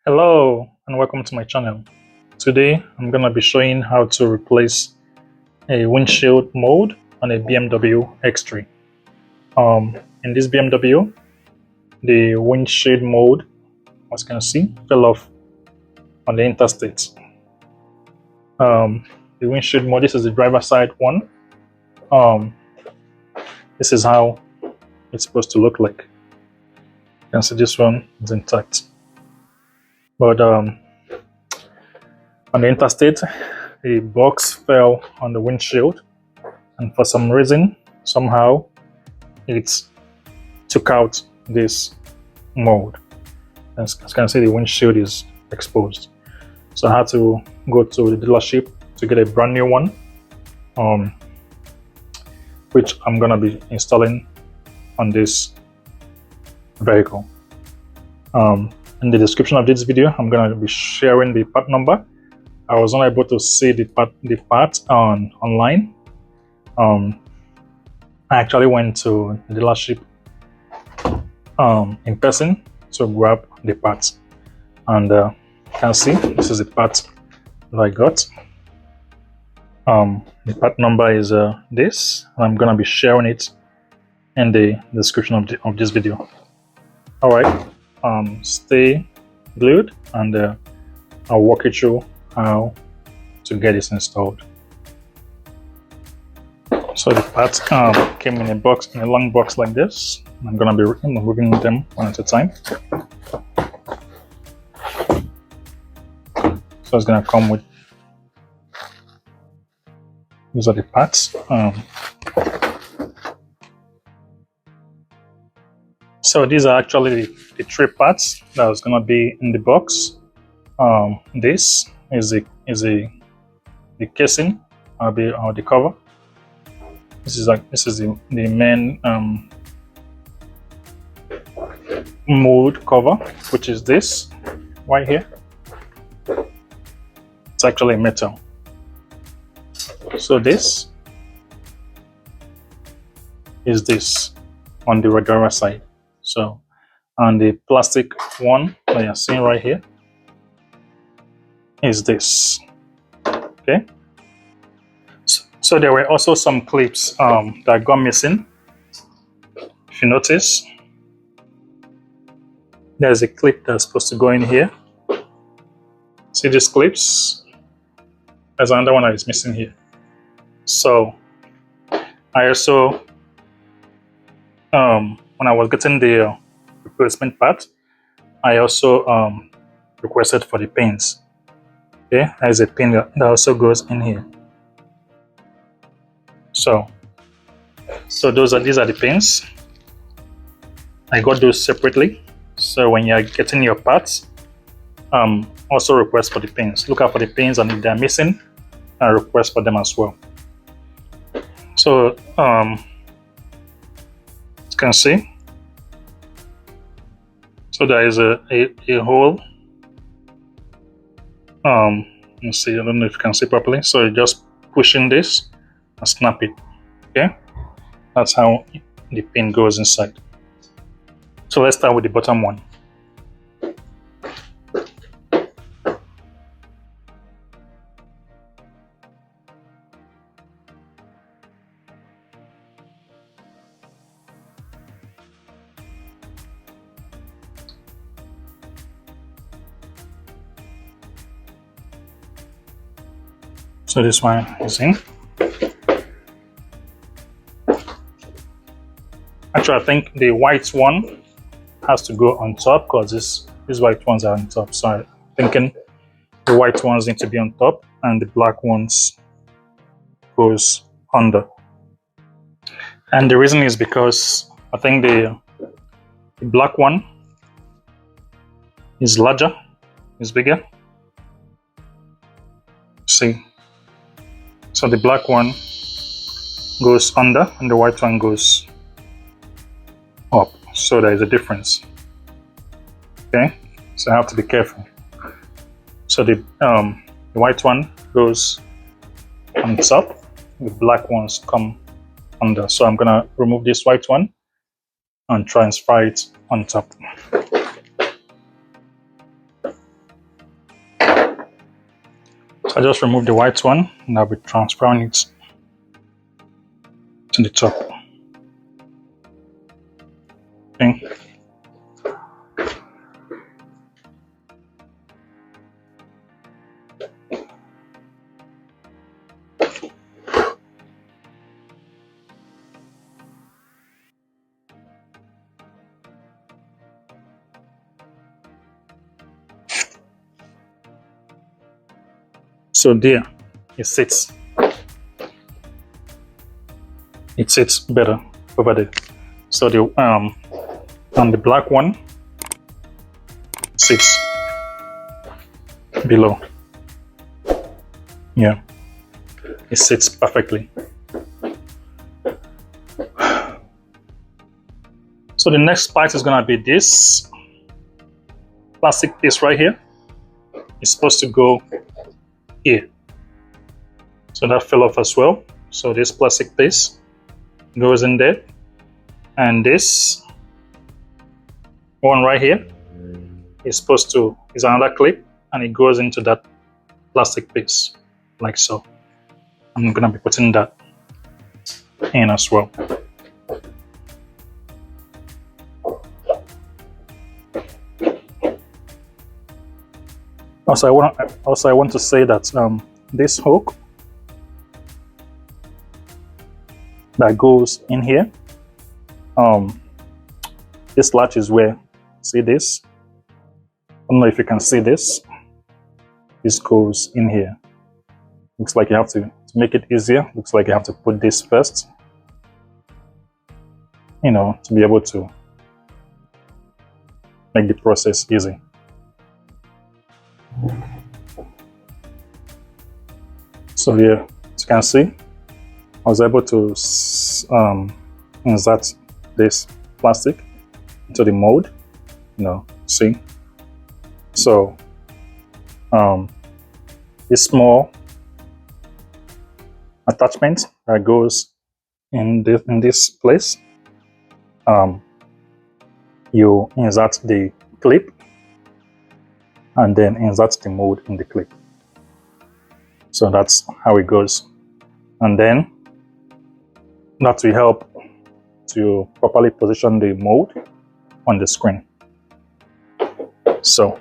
Hello and welcome to my channel. Today I'm going to be showing how to replace a windshield mold on a BMW X3. In this BMW, the windshield mold, as you can see, fell off on the interstate. The windshield mold, this is the driver side one. This is how it's supposed to look like. You can see this one is intact. But on the interstate, a box fell on the windshield, and for some reason, somehow, it took out this mold. As you can see, the windshield is exposed. So I had to go to the dealership to get a brand new one, which I'm gonna be installing on this vehicle. In the description of this video, I'm going to be sharing the part number. I was not able to see the part online. I actually went to the dealership in person to grab the parts, and you can see this is the part that I got. The part number is this, and I'm going to be sharing it in the description of this video. All right. Stay glued, and I'll walk you through how to get this installed. So the parts came in a box, in a long box like this. I'm gonna be removing them one at a time. So it's gonna come with, these are the parts. So these are actually the three parts that was gonna be in the box. This is the casing or the cover. This is the main mold cover, which is this right here. It's actually metal. So this is this on the driver side. So, and the plastic one that you're seeing right here is this. Okay. So there were also some clips that got missing. If you notice, there's a clip that's supposed to go in here. See these clips? There's another one that is missing here. So I also when I was getting the replacement part, I also requested for the pins. Okay, there's a pin that also goes in here. So these are the pins. I got those separately. So when you're getting your parts, also request for the pins. Look out for the pins, and if they're missing, request for them as well. So you can see, so there is a hole. Let's see, I don't know if you can see properly. So you just push in this and snap it. Okay, that's how the pin goes inside. So let's start with the bottom one. So this one is in. Actually, I think the white one has to go on top, because these white ones are on top. So I'm thinking the white ones need to be on top and the black ones goes under. And the reason is because I think the black one is larger, is bigger. See? So the black one goes under and the white one goes up. So there is a difference. Okay, so I have to be careful. So the white one goes on top, the black ones come under. So I'm gonna remove this white one and transfer it on top. I just removed the white one and I'll be transferring it to the top. Okay. So there, it sits. It sits better over there. So the and the black one sits below. Yeah, it sits perfectly. So the next part is gonna be this plastic piece right here. It's supposed to go here. So that fell off as well. So this plastic piece goes in there, and this one right here is another clip, and it goes into that plastic piece like so. I'm gonna be putting that in as well. Also, I want to say that this hook that goes in here, this latch is where, see this? I don't know if you can see this. This goes in here. Looks like you have to make it easier. Looks like you have to put this first, you know, to be able to make the process easy. So here, as you can see, I was able to insert this plastic into the mold, you know, see? So this small attachment that goes in this place, you insert the clip and then insert the mold in the clip. So that's how it goes. And then that will help to properly position the mold on the screen. So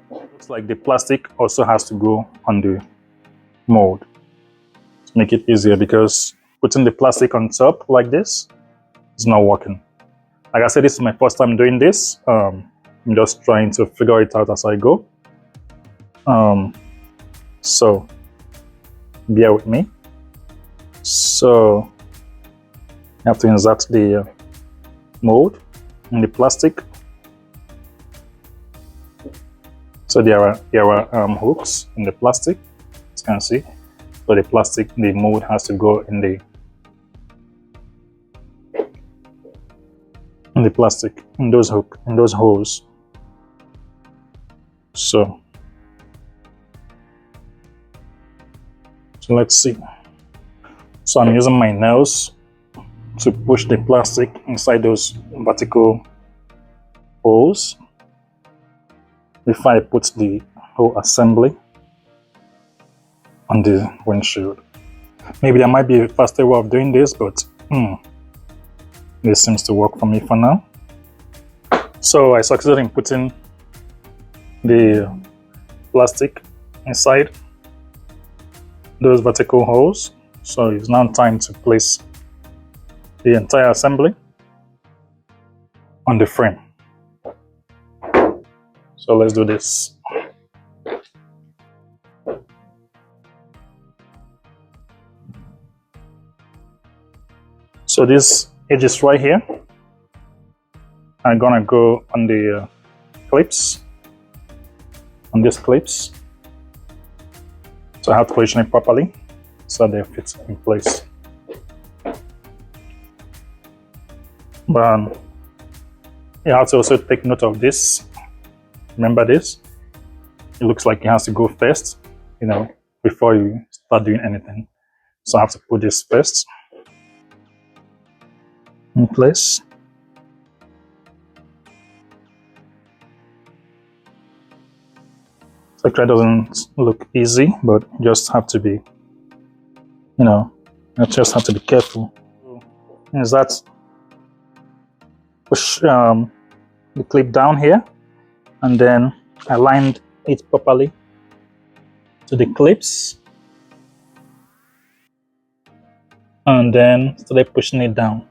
looks like the plastic also has to go on the mold to make it easier, because putting the plastic on top like this is not working. Like I said, this is my first time doing this. I'm just trying to figure it out as I go. So bear with me. So you have to insert the mold in the plastic. So there are hooks in the plastic, as you can see. So the mold has to go in the plastic, in those holes. So let's see. So I'm using my nails to push the plastic inside those vertical holes before I put the whole assembly on the windshield. Maybe there might be a faster way of doing this, but this seems to work for me for now. So I succeeded in putting the plastic inside those vertical holes. So it's now time to place the entire assembly on the frame. So let's do this. So these edges right here are gonna go on the clips, on these clips. So I have to position it properly so they fit in place. But you have to also take note of this. Remember this? It looks like it has to go first, you know, before you start doing anything. So I have to put this first in place. Actually doesn't look easy, but you just have to be, you just have to be careful. Is that push the clip down here, and then I aligned it properly to the clips, and then started pushing it down.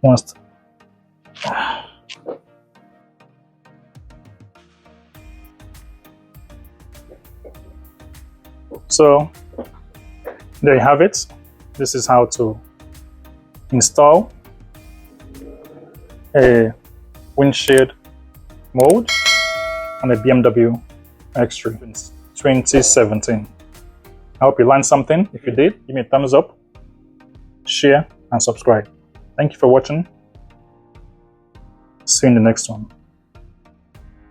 Once so there you have it. This is how to install a windshield mode on a BMW X3 2017. I hope you learned something. If you did, give me a thumbs up, share, and subscribe. Thank you for watching. See you in the next one.